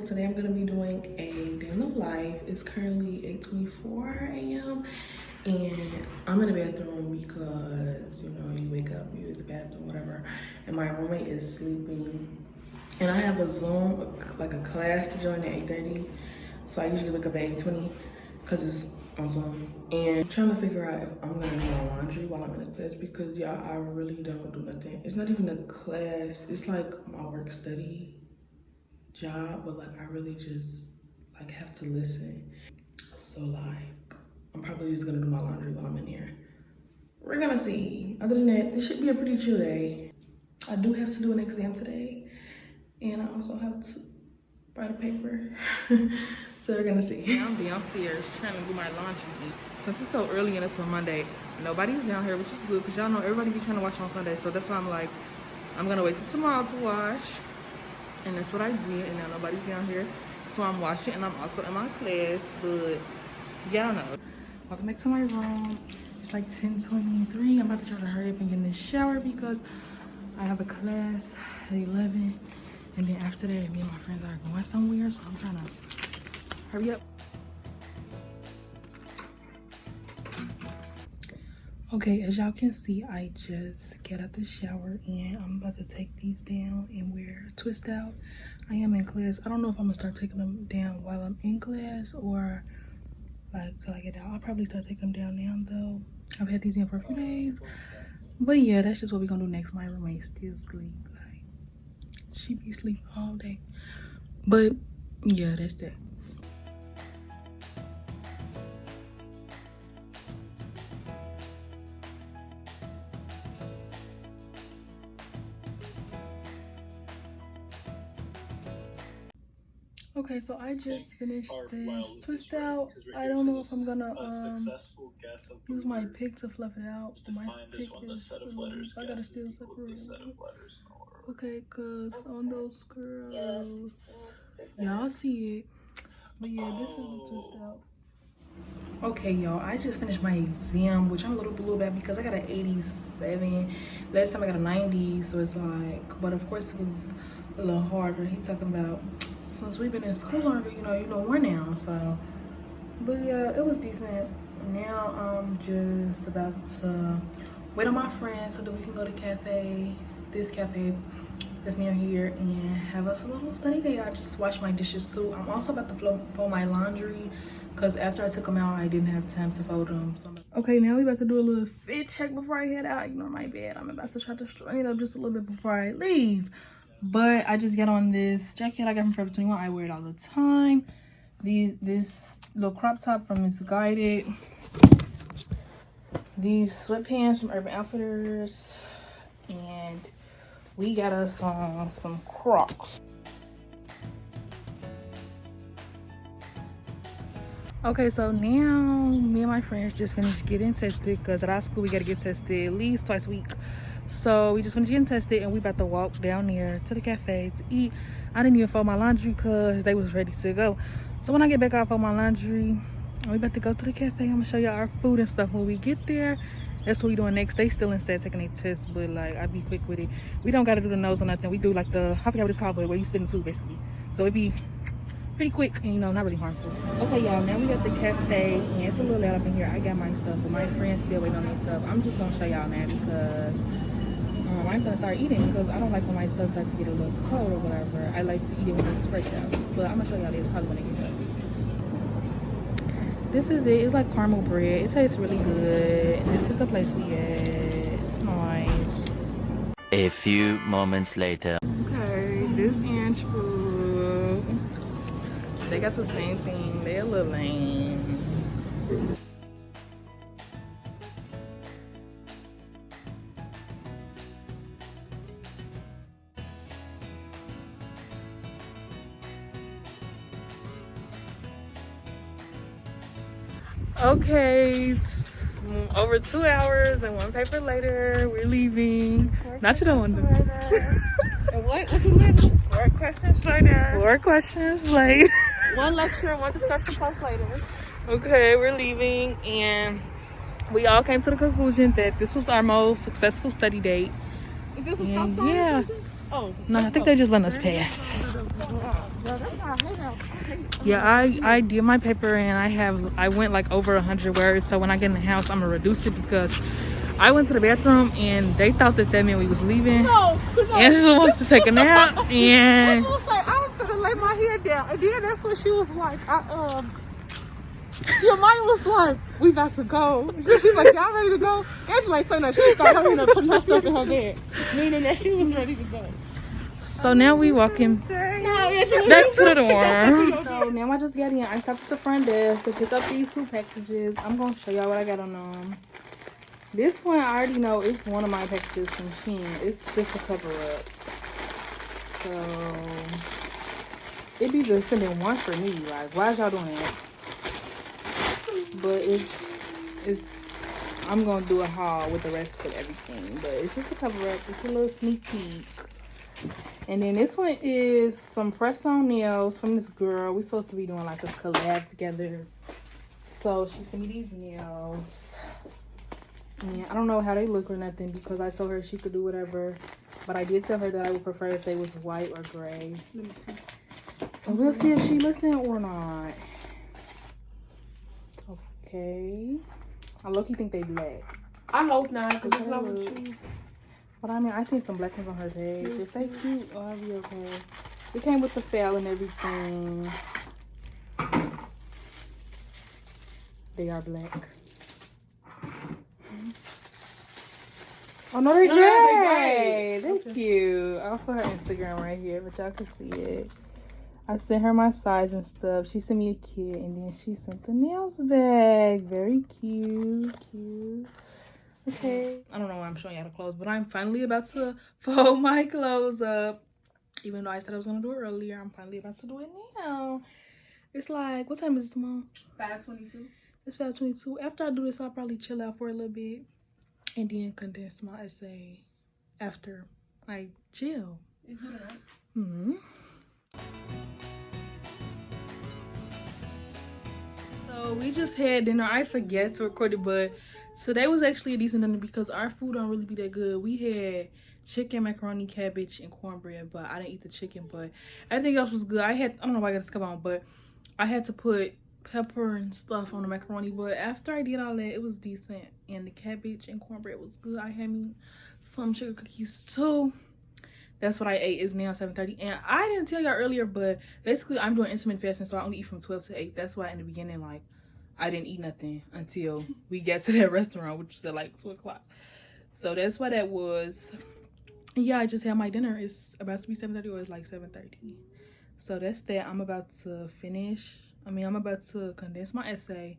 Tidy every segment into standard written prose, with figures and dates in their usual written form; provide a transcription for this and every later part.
today I'm gonna be doing a day in the life. It's currently 8:24 a.m. and I'm in the bathroom because, you know, you wake up, you use the bathroom, whatever, and my roommate is sleeping. And I have a Zoom, like a class to join at 8:30. So I usually wake up at 8:20 because it's on Zoom. And I'm trying to figure out if I'm gonna do my laundry while I'm in the class because y'all, I really don't do nothing. It's not even a class, it's like my work study job, but like I really just like have to listen. So like, I'm probably just gonna do my laundry while I'm in here. We're gonna see. Other than that, this should be a pretty chill day. I do have to do an exam today, and I also have to write a paper. So we're gonna see. I'm downstairs trying to do my laundry. Since it's so early and it's a Monday, nobody's down here, which is good because y'all know everybody be trying to wash on Sunday. So that's why I'm like, I'm gonna wait till tomorrow to wash. And that's what I did, and now nobody's down here. So I'm washing, and I'm also in my class, but y'all know. Welcome back to my room. It's like 10:23. I'm about to try to hurry up and get in the shower because I have a class at 11. And then after that, me and my friends are going somewhere, so I'm trying to hurry up. Okay, as y'all can see, I just get out the shower and I'm about to take these down and wear twist out. I am in class. I don't know if I'm gonna start taking them down while I'm in class or like till I get out. I'll probably start taking them down now though. I've had these in for a few days. But yeah, that's just what we're gonna do next. My roommate still sleep. Like, she be sleeping all day. But yeah, that's that. Okay, so I just finished this twist out. I don't know if I'm gonna use my pick to fluff it out. My pick is I gotta still separate it. Okay, cause on those curls, y'all see it. But yeah, this is the twist out. Okay, y'all, I just finished my exam, which I'm a little blue about because I got an 87. Last time I got a 90, so it's like, but of course it was a little harder. He talking about since we've been in school longer, you know more now. So, but yeah, it was decent. Now I'm just about to wait on my friends so that we can go to this cafe that's near here, and have us a little study day. I just washed my dishes too. I'm also about to fold my laundry because after I took them out, I didn't have time to fold them. So okay, now we about to do a little fit check before I head out. Ignore my bed. I'm about to try to straighten it up just a little bit before I leave. But I just got on this jacket I got from Forever 21. I wear it all the time. This little crop top from Misguided. These sweatpants from Urban Outfitters. And we got us some Crocs. Okay, so now me and my friends just finished getting tested because at our school we got to get tested at least twice a week. So we just finished getting tested and we about to walk down there to the cafe to eat. I didn't even fold my laundry because they was ready to go. So when I get back, I'll fold my laundry. We about to go to the cafe. I'm gonna show y'all our food and stuff when we get there. That's what we doing next. They still instead taking their tests, but like I be quick with it. We don't gotta do the nose or nothing. We do like I forgot what it's called, but where you spit in the tube basically. So it be pretty quick and, you know, not really harmful. Okay, y'all, now we got the cafe and it's a little loud up in here. I got my stuff, but my friends still waiting on their stuff. I'm just gonna show y'all now because I'm gonna start eating because I don't like when my stuff starts to get a little cold or whatever. I like to eat it when it's fresh out. But I'm gonna show y'all this probably when I get up. This is it. It's like caramel bread. It tastes really good. This is the place we at. It's nice. A few moments later. Okay, this inch food. They got the same thing. They're a little lame. Okay, it's over 2 hours and one paper later, we're leaving. Not you don't want to. What you leaving? 4 questions later. 4 questions later. One lecture, one discussion post later. Okay, we're leaving and we all came to the conclusion that this was our most successful study date. This was outside or something? Oh. No, I think they just letting us pass. Yeah, I did my paper and I went like over 100 words. So when I get in the house, I'm gonna reduce it because I went to the bathroom and they thought that meant we was leaving. No. Angela wants to take a nap and I was gonna lay my head down, and then that's when she was like, your mind was like, we about to go. She's like, y'all ready to go? Angela ain't saying that. She just started hurrying up, putting her stuff in her bag, meaning that she was ready to go. so now we walking back to the door. So now I just got in. I stopped at the front desk to pick up these 2 packages. I'm gonna show y'all what I got on them. This one I already know it's one of my packages from Shein. It's just a cover up. So it'd be just sending one for me. Like, why is y'all doing that? But it's I'm gonna do a haul with the rest of everything. But it's just a cover up. It's a little sneak peek. And then this one is some press on nails from this girl. We're supposed to be doing like a collab together. So she sent me these nails. And I don't know how they look or nothing because I told her she could do whatever. But I did tell her that I would prefer if they was white or gray. Let me see. So we'll see if she listened or not. Okay. I low-key think they black. I hope not, because it's not what you. But I mean, I seen some black ones on her page. If they cute, oh, I'll be okay. It came with the fail and everything. They are black. Oh no, they're gray. They're cute. I'll put her Instagram right here, but y'all can see it. I sent her my size and stuff. She sent me a kit and then she sent the nails back. Very cute. Okay. I don't know why I'm showing y'all the clothes, but I'm finally about to fold my clothes up. Even though I said I was gonna do it earlier, I'm finally about to do it now. It's like, what time is it, Mom? 5:22. It's 5:22. After I do this, I'll probably chill out for a little bit and then condense my essay after I chill. So we just had dinner. I forget to record it, but today was actually a decent dinner because our food don't really be that good. We had chicken, macaroni, cabbage, and cornbread, but I didn't eat the chicken, but everything else was good. I don't know why I got this come on, but I had to put pepper and stuff on the macaroni, but after I did all that, it was decent. And the cabbage and cornbread was good. I had me some sugar cookies too. That's what I ate. It's now 7:30, and I didn't tell y'all earlier, but basically I'm doing intermittent fasting, so I only eat from 12 to 8. That's why in the beginning, like, I didn't eat nothing until we got to that restaurant, which was at like 2 o'clock. So that's why that was. Yeah, I just had my dinner. It's about to be 7:30, or it's like 7:30. So that's that. I'm about to finish. I'm about to condense my essay,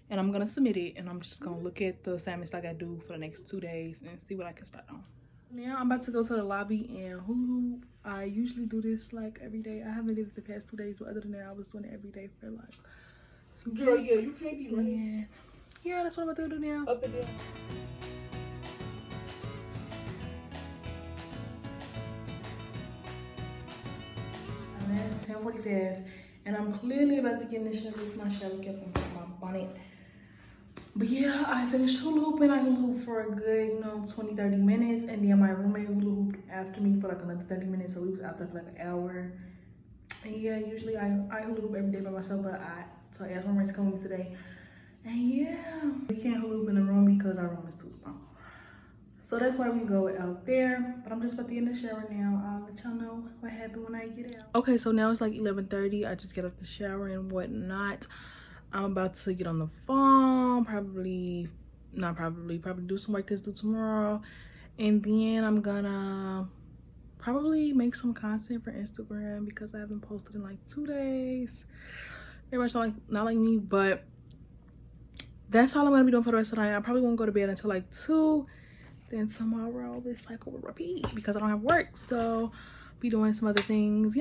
and I'm gonna submit it, and I'm just gonna look at the assignments like I do for the next 2 days and see what I can start on. Now I'm about to go to the lobby and hula hoop. I usually do this like every day. I haven't did it the past 2 days, but other than that, I was doing it every day for like 2 days. Girl, yeah, you can't be running. Yeah, that's what I'm about to do now. Up and down. And that's 10:45, and I'm clearly about to get in the shower. It's my shower cap on my bonnet. But yeah, I finished hula hooping. I hula hooped for a good, 20-30 minutes, and then my roommate hula hooped after me for like another 30 minutes, so we was out there for like an hour. And yeah, usually I hula hoop every day by myself, but so I asked my roommates to come with me today. And yeah, we can't hula hoop in the room because our room is too small. So that's why we go out there. But I'm just about to get in the shower now. I'll let y'all know what happened when I get out. Okay, so now it's like 11:30. I just get out the shower and whatnot. I'm about to get on the phone, probably do some work to do tomorrow. And then I'm gonna probably make some content for Instagram because I haven't posted in like 2 days. Very much not like me, but that's all I'm gonna be doing for the rest of the night. I probably won't go to bed until like 2. Then tomorrow it's like over repeat because I don't have work. So be doing some other things,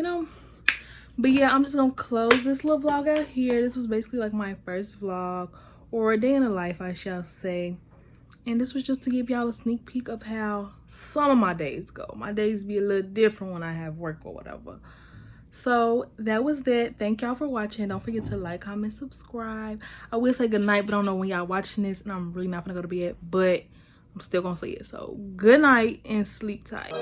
But yeah, I'm just gonna close this little vlog out here. This was basically like my first vlog, or a day in the life, I shall say. And this was just to give y'all a sneak peek of how some of my days go. My days be a little different when I have work or whatever. So that was that. Thank y'all for watching. Don't forget to like, comment, subscribe. I will say good night, but I don't know when y'all watching this, and I'm really not gonna go to bed, but I'm still gonna say it. So good night and sleep tight.